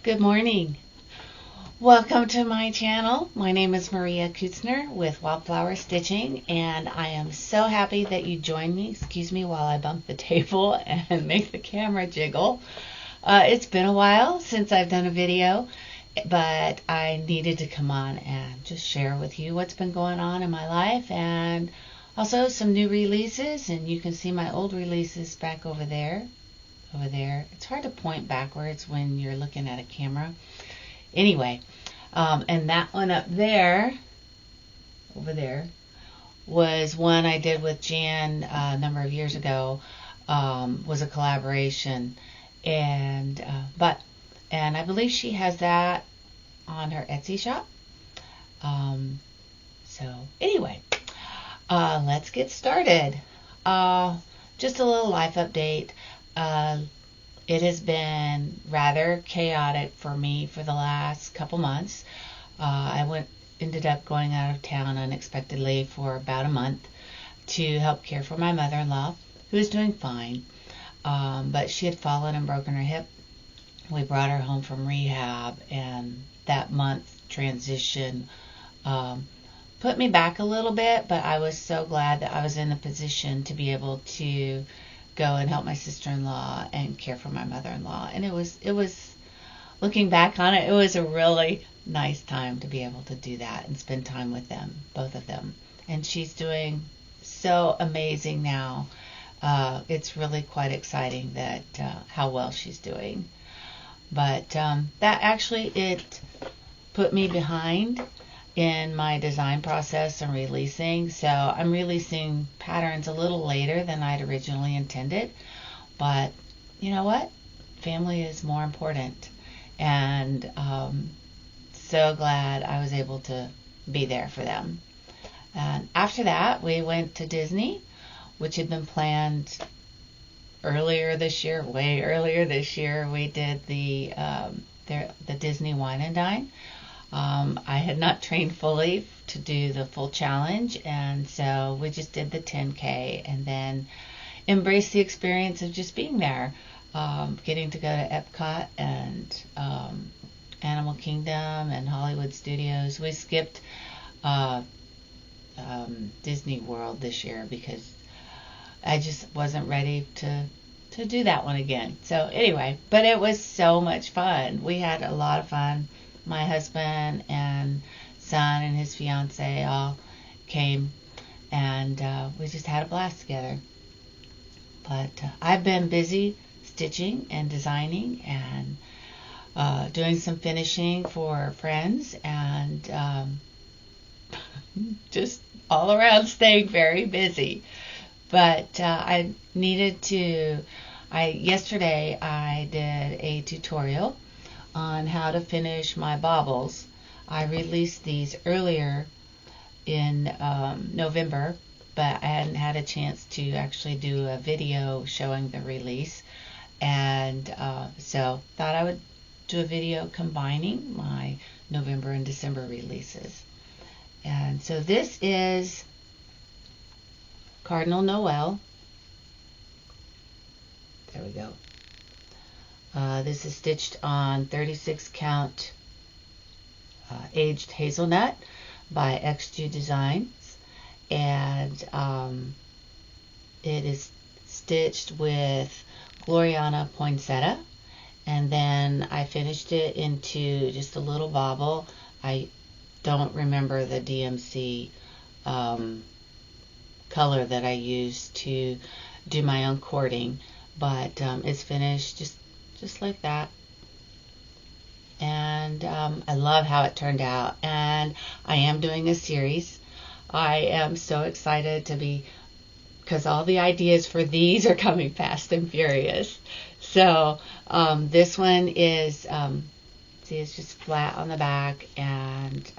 Good morning. Welcome to my channel. My name is Maria Kutzner with Wildflower Stitching, and I am so happy that you joined me. Excuse me while I bump the table and make the camera jiggle. It's been a while since I've done a video, but I needed to come on and just share with you what's been going on in my life, and also some new releases. And you can see my old releases back over there. It's hard to point backwards when you're looking at a camera. Anyway, and that one up there, over there, was one I did with Jan a number of years ago. Was a collaboration, and I believe she has that on her Etsy shop. So anyway, let's get started. Just a little life update. It has been rather chaotic for me for the last couple months. I ended up going out of town unexpectedly for about a month to help care for my mother-in-law, who is doing fine, but she had fallen and broken her hip. We brought her home from rehab, and that month transition put me back a little bit, but I was so glad that I was in a position to be able to go and help my sister-in-law and care for my mother-in-law. And it was looking back on it, it was a really nice time to be able to do that and spend time with them, both of them. And she's doing so amazing now. It's really quite exciting that how well she's doing. But that actually, it put me behind in my design process and releasing. So I'm releasing patterns a little later than I'd originally intended. But you know what? Family is more important. And so glad I was able to be there for them. And after that, we went to Disney, which had been planned earlier this year, way earlier this year. We did the Disney Wine and Dine. I had not trained fully to do the full challenge, and so we just did the 10K and then embraced the experience of just being there, getting to go to Epcot and Animal Kingdom and Hollywood Studios. We skipped Disney World this year because I just wasn't ready to do that one again. So anyway, but it was so much fun. We had a lot of fun. My husband and son and his fiance all came, and we just had a blast together. But I've been busy stitching and designing and doing some finishing for friends, and just all around staying very busy. But yesterday I did a tutorial on how to finish my baubles. I released these earlier in November, but I hadn't had a chance to actually do a video showing the release, and so thought I would do a video combining my November and December releases. And so this is Cardinal Noel. There we go. This is stitched on 36 count aged hazelnut by XG Designs, and it is stitched with Gloriana poinsettia, and then I finished it into just a little bauble. I don't remember the DMC color that I used to do my own cording, but it's finished just like that. And I love how it turned out, and I am doing a series. I am so excited because all the ideas for these are coming fast and furious. So this one is see, it's just flat on the back and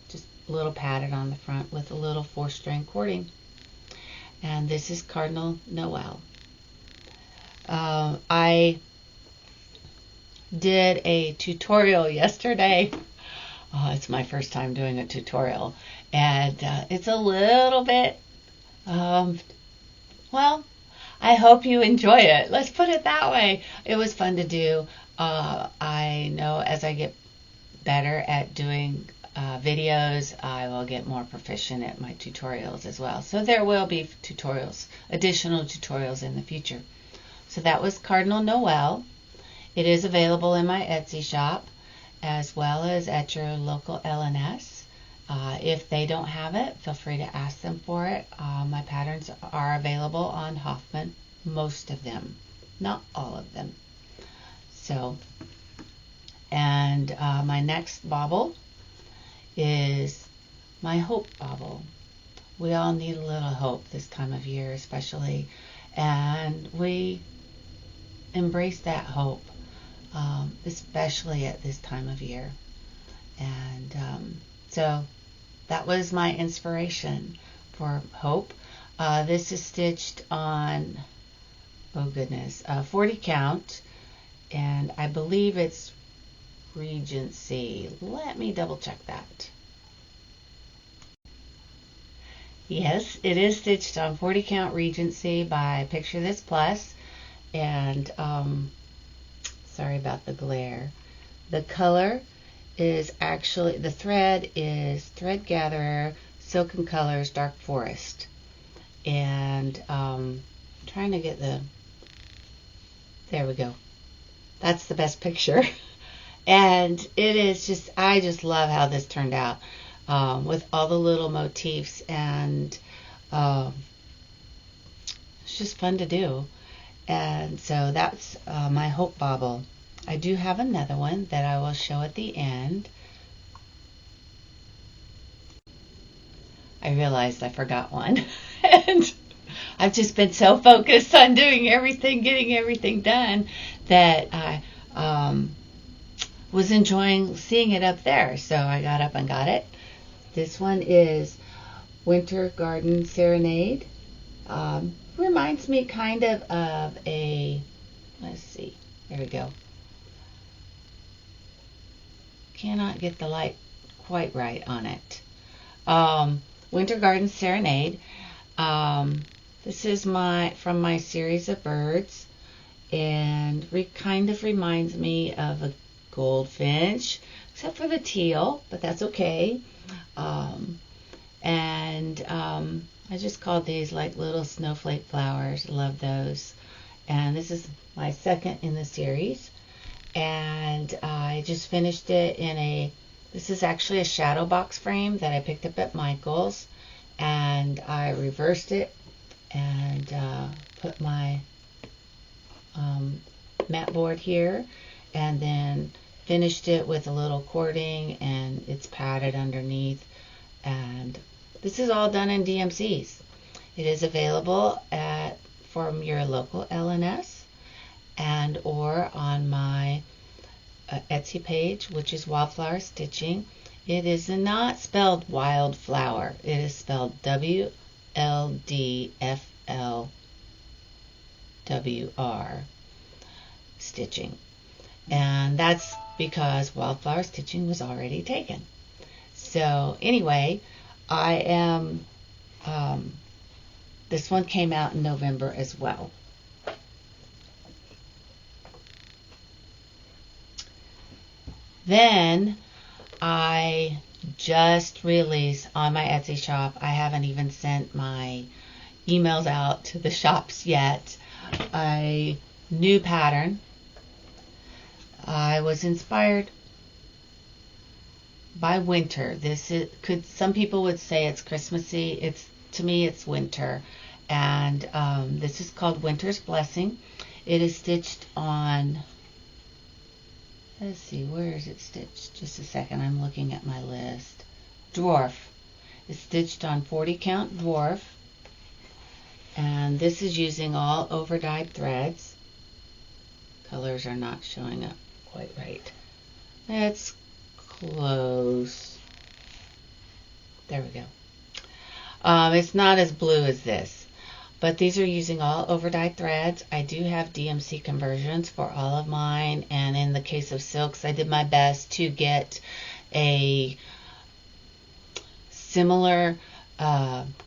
just a little padded on the front with a little 4-string cording. And this is Cardinal Noel. I did a tutorial yesterday. Oh, it's my first time doing a tutorial, and it's a little bit well, I hope you enjoy it. Let's put it that way. It was fun to do. I know as I get better at doing videos, I will get more proficient at my tutorials as well. So there will be tutorials, additional tutorials in the future. So that was Cardinal Noel. It is available in my Etsy shop as well as at your local L&S. If they don't have it, feel free to ask them for it. My patterns are available on Hoffman, most of them, not all of them. So, and my next bauble is my hope bauble. We all need a little hope this time of year especially, and we embrace that hope, especially at this time of year. And so that was my inspiration for hope. This is stitched on, oh goodness, 40 count, and I believe it's Regency. Let me double check that. Yes, it is stitched on 40 count Regency by Picture This Plus, and sorry about the glare. The color is actually, the thread is Thread Gatherer Silken Colors Dark Forest, and trying to get the, there we go, that's the best picture. And it is just, I just love how this turned out, with all the little motifs, and it's just fun to do. And so that's my hope bauble. I do have another one that I will show at the end. I realized I forgot one. And I've just been so focused on doing everything, getting everything done, that I was enjoying seeing it up there. So I got up and got it. This one is Winter Garden Serenade. Reminds me kind of a, let's see, there we go. Cannot get the light quite right on it. Winter Garden Serenade. This is from my series of birds, and kind of reminds me of a goldfinch, except for the teal, but that's okay. I just called these like little snowflake flowers. Love those. And this is my second in the series. And I just finished it in a, this is actually a shadow box frame that I picked up at Michael's. And I reversed it and put my mat board here, and then finished it with a little cording, and it's padded underneath. And this is all done in DMCs. It is available from your local L&S and or on my Etsy page, which is Wildflower Stitching. It is not spelled Wildflower. It is spelled WLDFLWR Stitching. And that's because Wildflower Stitching was already taken. So anyway, I am, this one came out in November as well. Then I just released on my Etsy shop, I haven't even sent my emails out to the shops yet, a new pattern. I was inspired by winter. Some people would say it's Christmassy. To me it's winter, and this is called Winter's Blessing. It is stitched on, let's see, where is it stitched? Just a second, I'm looking at my list. Dwarf. It's stitched on 40 count dwarf, and this is using all over dyed threads. Colors are not showing up quite right. It's close. There we go. It's not as blue as this, but these are using all over dyed threads. I do have DMC conversions for all of mine, and in the case of silks, I did my best to get a similar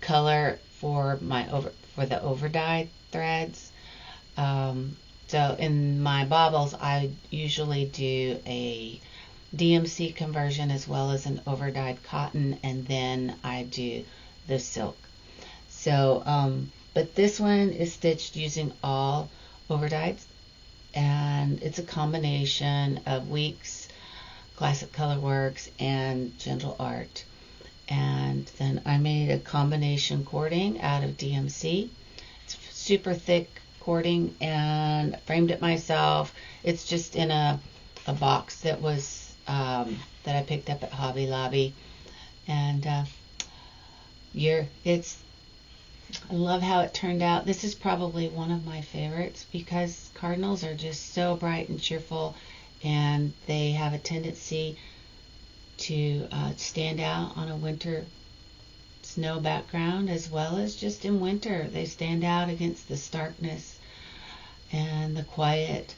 color for the over dyed threads. So in my baubles, I usually do a DMC conversion as well as an overdyed cotton, and then I do the silk. So, but this one is stitched using all overdyes, and it's a combination of Weeks, Classic Color Works, and Gentle Art. And then I made a combination cording out of DMC. It's super thick cording, and framed it myself. It's just in a box that was that I picked up at Hobby Lobby, and I love how it turned out. This is probably one of my favorites because cardinals are just so bright and cheerful, and they have a tendency to stand out on a winter snow background, as well as just in winter. They stand out against the starkness and the quiet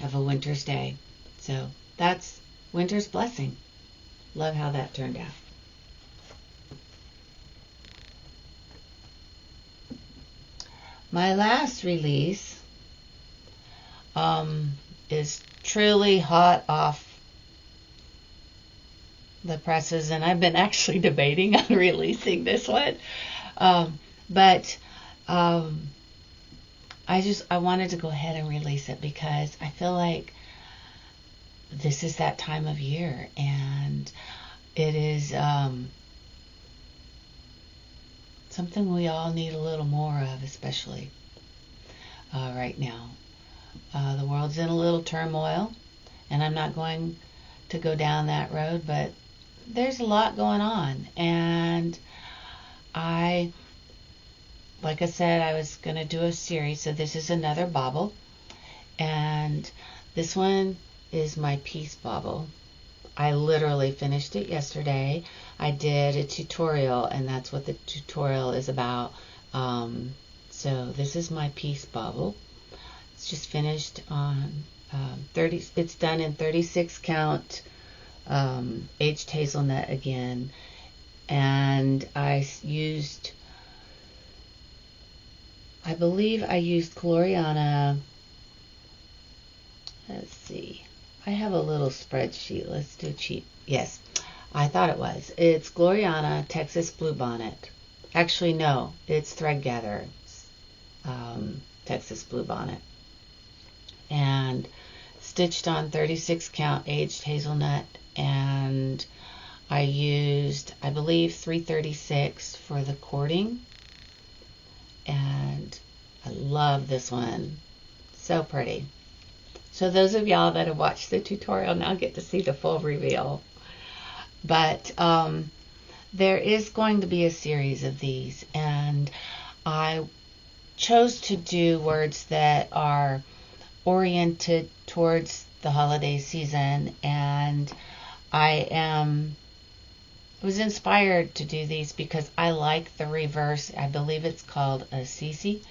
of a winter's day. So that's winter's blessing. Love how that turned out. My last release is truly hot off the presses, and I've been actually debating on releasing this one, but I wanted to go ahead and release it because I feel like this is that time of year, and it is something we all need a little more of, especially right now. The world's in a little turmoil, and I'm not going to go down that road, but there's a lot going on, and like I said, I was going to do a series, so this is another bauble, and this one is my piece bauble. I literally finished it yesterday. I did a tutorial, and that's what the tutorial is about. So this is my piece bauble. It's just finished on 30. It's done in 36 count aged hazelnut again, and I believe I used Gloriana. Let's see. I have a little spreadsheet. Let's do cheap. Yes, I thought it was. It's Gloriana Texas Bluebonnet. Actually, no, it's Threadgather Texas Bluebonnet. And stitched on 36 count aged hazelnut, and I used, I believe, 336 for the cording, and I love this one. So pretty. So those of y'all that have watched the tutorial now get to see the full reveal. But there is going to be a series of these, and I chose to do words that are oriented towards the holiday season, and I was inspired to do these because I like the reverse. I believe it's called a CC,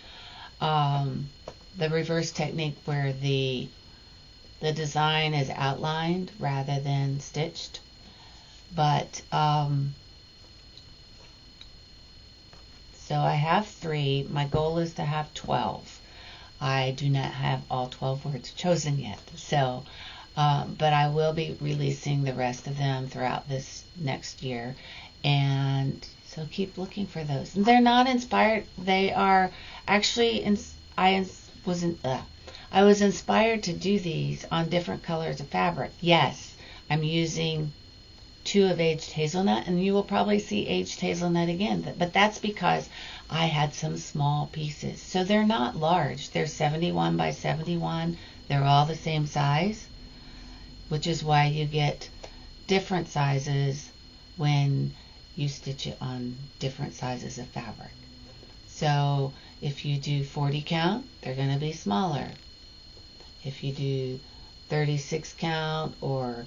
the reverse technique where the design is outlined rather than stitched. But so I have 3. My goal is to have 12. I do not have all 12 words chosen yet, so but I will be releasing the rest of them throughout this next year, and so keep looking for those. They're not inspired. They are actually I was inspired to do these on different colors of fabric. Yes, I'm using 2 of aged hazelnut, and you will probably see aged hazelnut again, but that's because I had some small pieces. So they're not large. They're 71 by 71. They're all the same size, which is why you get different sizes when you stitch it on different sizes of fabric. So if you do 40 count, they're going to be smaller. If you do 36 count or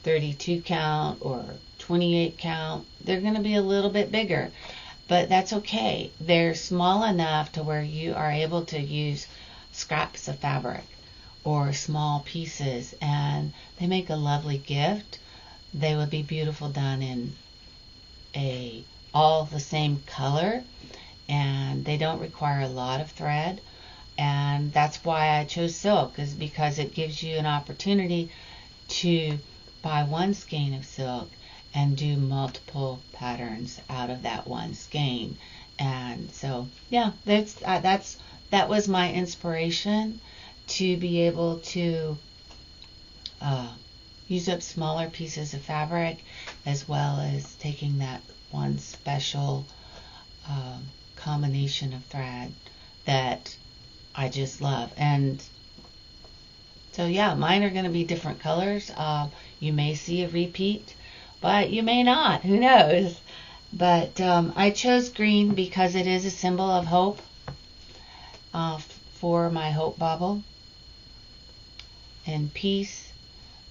32 count or 28 count, they're going to be a little bit bigger, but that's okay. They're small enough to where you are able to use scraps of fabric or small pieces, and they make a lovely gift. They would be beautiful done in all the same color, and they don't require a lot of thread. And that's why I chose silk, is because it gives you an opportunity to buy one skein of silk and do multiple patterns out of that one skein. And so, yeah, that was my inspiration, to be able to use up smaller pieces of fabric, as well as taking that one special combination of thread that I just love. And so, yeah, mine are going to be different colors. You may see a repeat, but you may not. Who knows? But I chose green because it is a symbol of hope for my hope bauble, and peace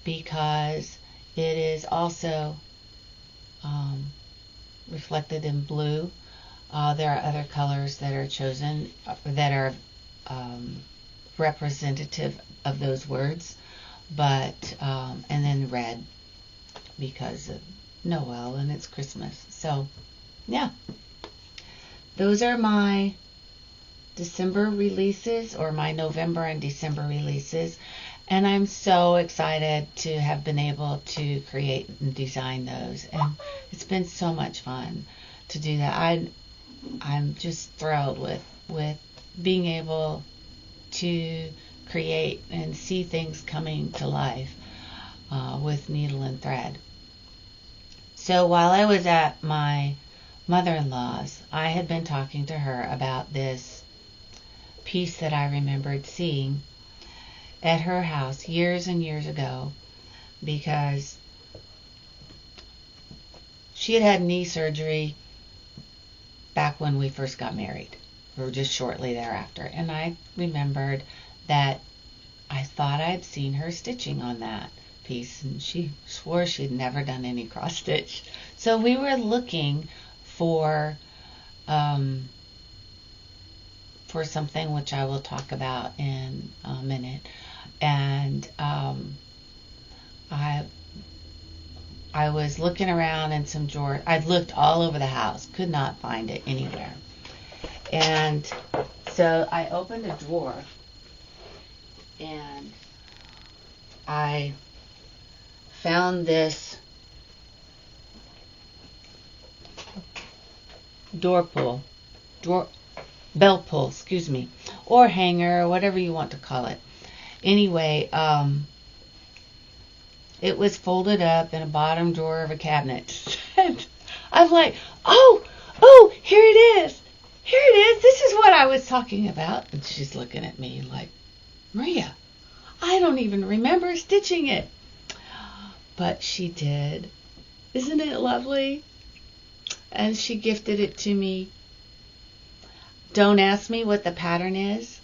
because it is also reflected in blue. There are other colors that are chosen that are representative of those words, but and then red because of Noel and it's Christmas. So, yeah, those are my December releases, or my November and December releases, and I'm so excited to have been able to create and design those, and it's been so much fun to do that. I'm just thrilled with being able to create and see things coming to life with needle and thread. So while I was at my mother-in-law's, I had been talking to her about this piece that I remembered seeing at her house years and years ago, because she had knee surgery back when we first got married, or just shortly thereafter. And I remembered that I thought I'd seen her stitching on that piece, and she swore she'd never done any cross stitch. So we were looking for something which I will talk about in a minute, and I was looking around in some drawers. I'd looked all over the house, could not find it anywhere. And so I opened a drawer, and I found this bell pull, or hanger, or whatever you want to call it. Anyway, it was folded up in a bottom drawer of a cabinet. And I'm like, oh, here it is. Here it is. This is what I was talking about. And she's looking at me like, Maria, I don't even remember stitching it. But she did. Isn't it lovely? And she gifted it to me. Don't ask me what the pattern is.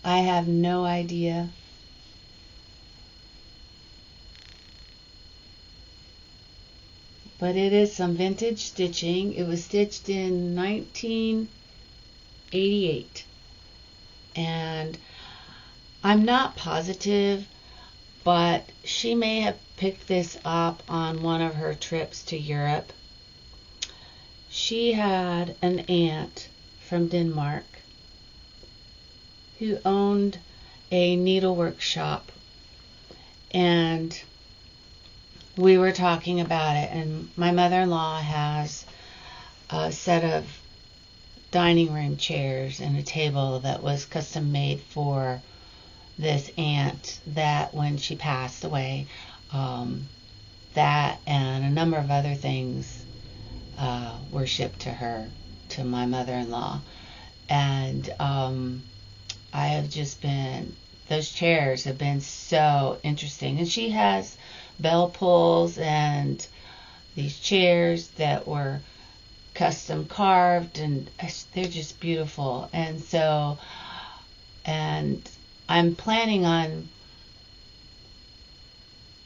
I have no idea. But it is some vintage stitching. It was stitched in 1988. And I'm not positive, but she may have picked this up on one of her trips to Europe. She had an aunt from Denmark who owned a needlework shop, and we were talking about it, and my mother-in-law has a set of dining room chairs and a table that was custom made for this aunt, that when she passed away, that and a number of other things were shipped to her, to my mother-in-law. And I have just been, those chairs have been so interesting. And she has bell pulls and these chairs that were custom carved, and they're just beautiful. And so, and I'm planning on,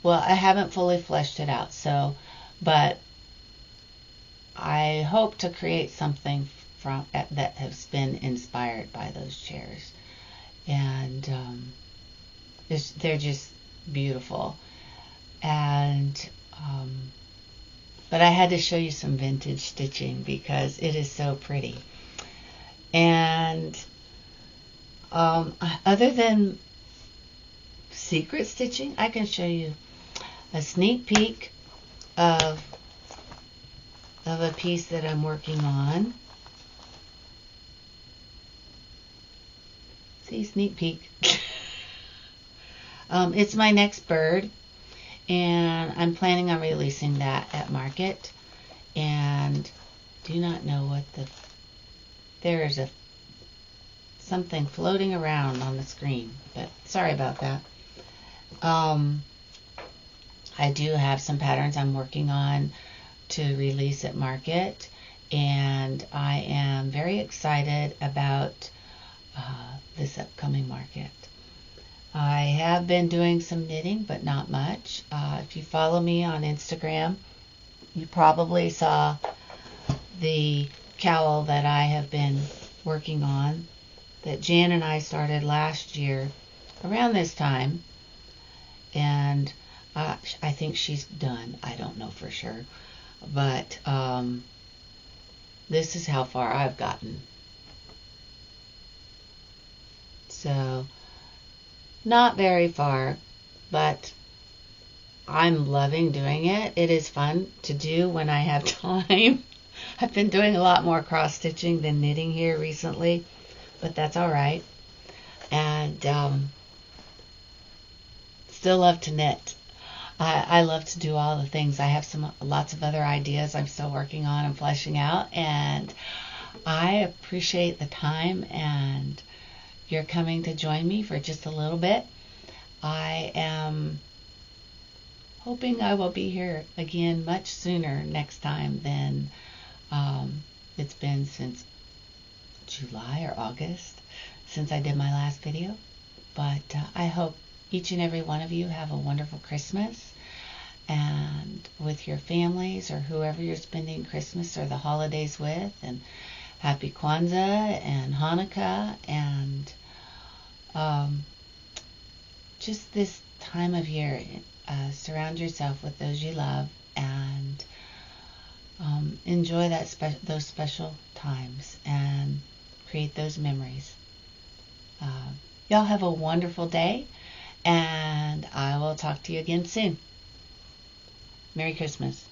well, I haven't fully fleshed it out, so, but I hope to create something from that has been inspired by those chairs. And they're just beautiful. And but I had to show you some vintage stitching because it is so pretty. And Other than secret stitching, I can show you a sneak peek of a piece that I'm working on. See, sneak peek. It's my next bird, and I'm planning on releasing that at market. And do not know what there is something floating around on the screen, but sorry about that. I do have some patterns I'm working on to release at market, and I am very excited about this upcoming market. I have been doing some knitting, but not much. If you follow me on Instagram, you probably saw the cowl that I have been working on that Jan and I started last year around this time, and I think she's done. I don't know for sure, but this is how far I've gotten. So not very far, but I'm loving doing it. It is fun to do when I have time. I've been doing a lot more cross stitching than knitting here recently, but that's all right. And still love to knit. I love to do all the things. I have lots of other ideas I'm still working on and fleshing out, and I appreciate the time and you're coming to join me for just a little bit. I am hoping I will be here again much sooner next time than it's been since July or August since I did my last video. But I hope each and every one of you have a wonderful Christmas, and with your families or whoever you're spending Christmas or the holidays with, and happy Kwanzaa and Hanukkah, and just this time of year. Surround yourself with those you love, and enjoy those special times and create those memories. Y'all have a wonderful day, and I will talk to you again soon. Merry Christmas.